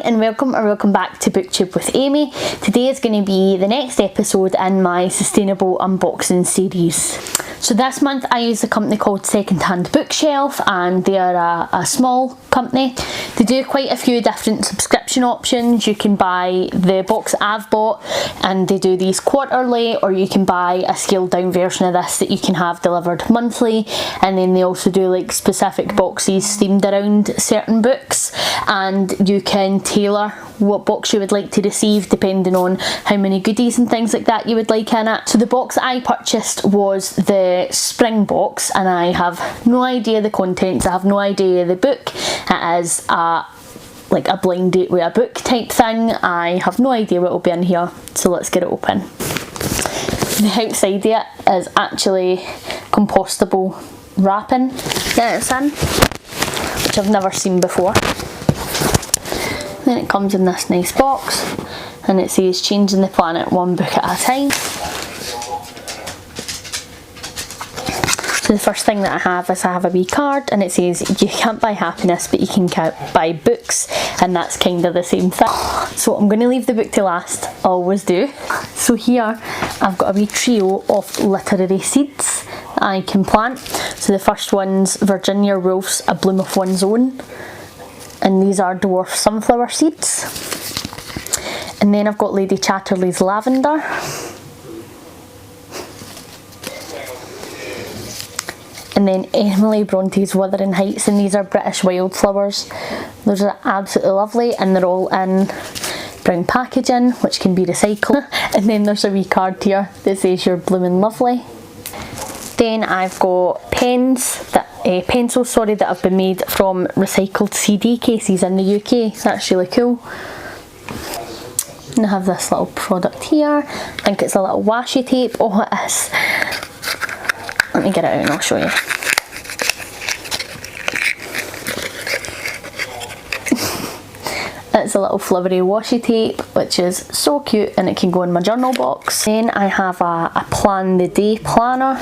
and welcome back to BookTube with Amy. Today is going to be the next episode in my sustainable unboxing series. So this month I use a company called Secondhand Bookshelf, and they are a small company. They do quite a few different subscription options. You can buy the box I've bought and they do these quarterly, or you can buy a scaled down version of this that you can have delivered monthly, and then they also do like specific boxes themed around certain books, and you can tailor what box you would like to receive depending on how many goodies and things like that you would like in it. So the box I purchased was the spring box, and I have no idea the contents, I have no idea the book. It is like a blind date with a book type thing. I have no idea what will be in here, so let's get it open. The outside of it is actually compostable wrapping that it's in, which I've never seen before. Then it comes in this nice box, and it says changing the planet one book at a time. So the first thing that I have a wee card, and it says you can't buy happiness but you can buy books, and that's kind of the same thing. So I'm going to leave the book to last, I always do. So here I've got a wee trio of literary seeds that I can plant. So the first one's Virginia Woolf's A Bloom of One's Own, and these are dwarf sunflower seeds. And then I've got Lady Chatterley's Lavender. And then Emily Bronte's Wuthering Heights, and these are British wildflowers. Those are absolutely lovely, and they're all in brown packaging, which can be recycled. And then there's a wee card here that says you're blooming lovely. Then I've got pencils that have been made from recycled CD cases in the UK. That's really cool. And I have this little product here. I think it's a little washi tape. Oh, it is. Let me get it out and I'll show you. It's a little flowery washi tape, which is so cute, and it can go in my journal box. Then I have a Plan the Day planner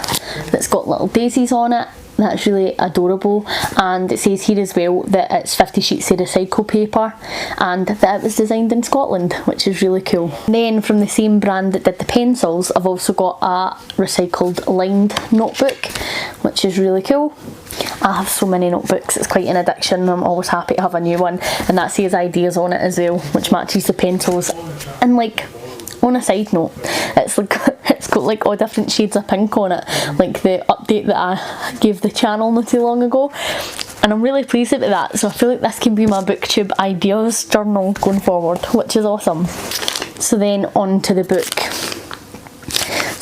that's got little daisies on it. That's really adorable, and it says here as well that it's 50 sheets of recycled paper and that it was designed in Scotland, which is really cool. Then from the same brand that did the pencils, I've also got a recycled lined notebook, which is really cool. I have so many notebooks, it's quite an addiction. I'm always happy to have a new one, and that says ideas on it as well, which matches the pencils. And like, on a side note, it's got like all different shades of pink on it, like the update that I gave the channel not too long ago, and I'm really pleased about that. So I feel like this can be my BookTube ideas journal going forward, which is awesome. So then on to the book.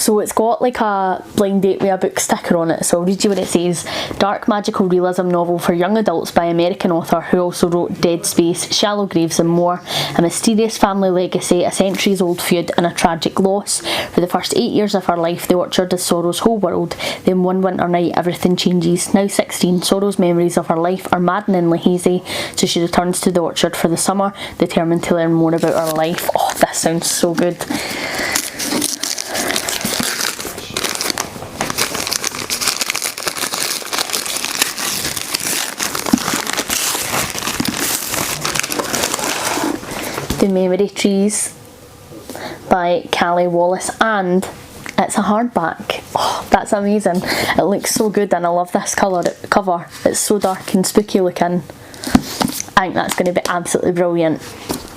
So it's got like a blind date with a book sticker on it, so I'll read you what it says. Dark magical realism novel for young adults by American author who also wrote Dead Space, Shallow Graves and more. A mysterious family legacy, a centuries old feud and a tragic loss. For the first 8 years of her life, the orchard is Sorrow's whole world. Then one winter night everything changes. Now 16, Sorrow's memories of her life are maddeningly hazy, so she returns to the orchard for the summer, determined to learn more about her life. Oh, this sounds so good. The Memory Trees by Callie Wallace, and it's a hardback. Oh, that's amazing. It looks so good, and I love this cover. It's so dark and spooky looking. I think that's going to be absolutely brilliant.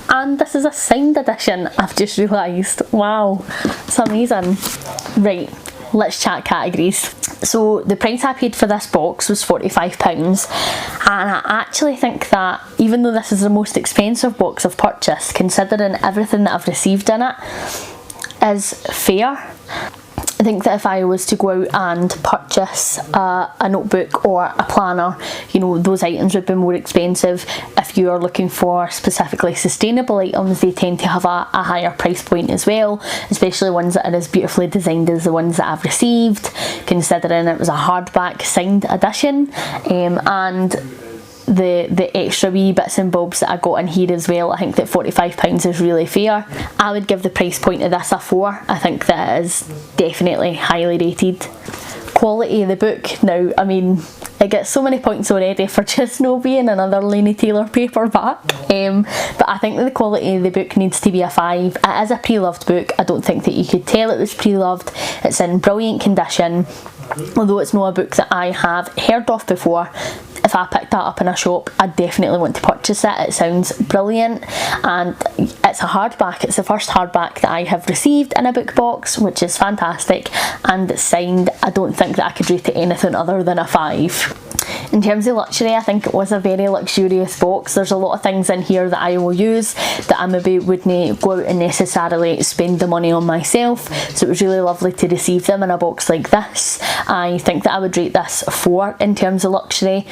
And this is a signed edition, I've just realised. Wow, it's amazing. Right, let's chat categories. So the price I paid for this box was £45, and I actually think that even though this is the most expensive box I've purchased, considering everything that I've received in it, is fair. I think that if I was to go out and purchase a notebook or a planner, you know, those items would be more expensive. If you are looking for specifically sustainable items, they tend to have a higher price point as well, especially ones that are as beautifully designed as the ones that I've received, considering it was a hardback signed edition, and the extra wee bits and bobs that I got in here as well. I think that £45 is really fair. I would give the price point of this a 4. I think that is definitely highly rated. quality of the book, now, I mean, it gets so many points already for just no being another Laini Taylor paperback, but I think that the quality of the book needs to be a 5. It is a pre-loved book. I don't think that you could tell it was pre-loved. It's in brilliant condition. Although it's not a book that I have heard of before, if I picked that up in a shop, I definitely want to purchase it. It sounds brilliant, and it's a hardback. It's the first hardback that I have received in a book box, which is fantastic, and it's signed. I don't think that I could rate it anything other than a 5. In terms of luxury, I think it was a very luxurious box. There's a lot of things in here that I will use that I maybe wouldn't go out and necessarily spend the money on myself, so it was really lovely to receive them in a box like this. I think that I would rate this 4 in terms of luxury.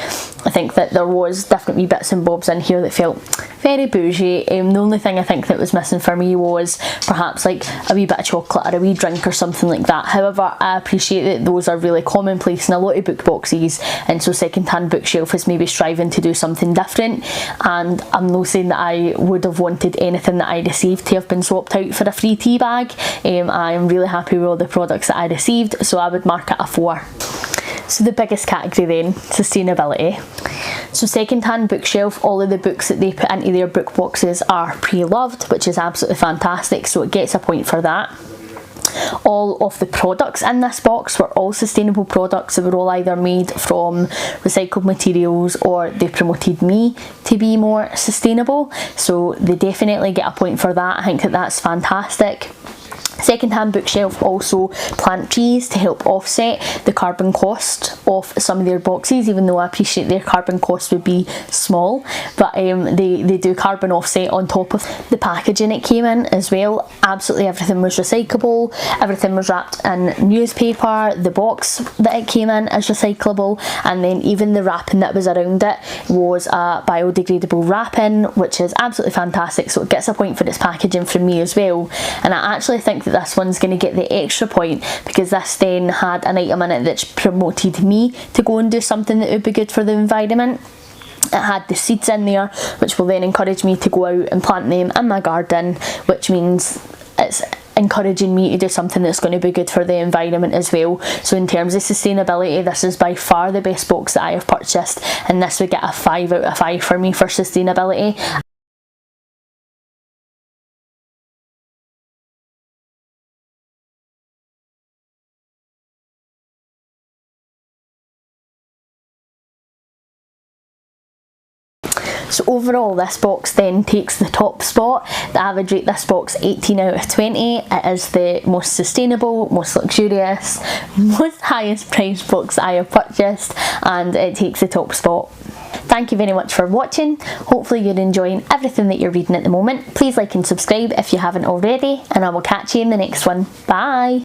I think that there was different wee bits and bobs in here that felt very bougie. The only thing I think that was missing for me was perhaps like a wee bit of chocolate or a wee drink or something like that. However, I appreciate that those are really commonplace in a lot of book boxes, and so Secondhand Bookshelf is maybe striving to do something different, and I'm not saying that I would have wanted anything that I received to have been swapped out for a free tea bag. I am really happy with all the products that I received, so I would mark it a 4. So the biggest category then, sustainability. So Secondhand Bookshelf, all of the books that they put into their book boxes are pre-loved, which is absolutely fantastic, so it gets a point for that. All of the products in this box were all sustainable products. They were all either made from recycled materials or they promoted me to be more sustainable, so they definitely get a point for that. I think that that's fantastic. Secondhand Bookshelf also plant trees to help offset the carbon cost of some of their boxes, even though I appreciate their carbon cost would be small, but they do carbon offset on top of the packaging it came in as well. Absolutely everything was recyclable, everything was wrapped in newspaper, the box that it came in is recyclable, and then even the wrapping that was around it was a biodegradable wrapping, which is absolutely fantastic, so it gets a point for its packaging from me as well. And I actually think that this one's going to get the extra point because this then had an item in it that promoted me to go and do something that would be good for the environment. It had the seeds in there, which will then encourage me to go out and plant them in my garden, which means it's encouraging me to do something that's going to be good for the environment as well. So in terms of sustainability, this is by far the best box that I have purchased, and this would get a 5 out of 5 for me for sustainability. So overall, this box then takes the top spot. I would rate this box 18 out of 20. It is the most sustainable, most luxurious, most highest priced box I have purchased, and it takes the top spot. Thank you very much for watching. Hopefully you're enjoying everything that you're reading at the moment. Please like and subscribe if you haven't already, and I will catch you in the next one. Bye!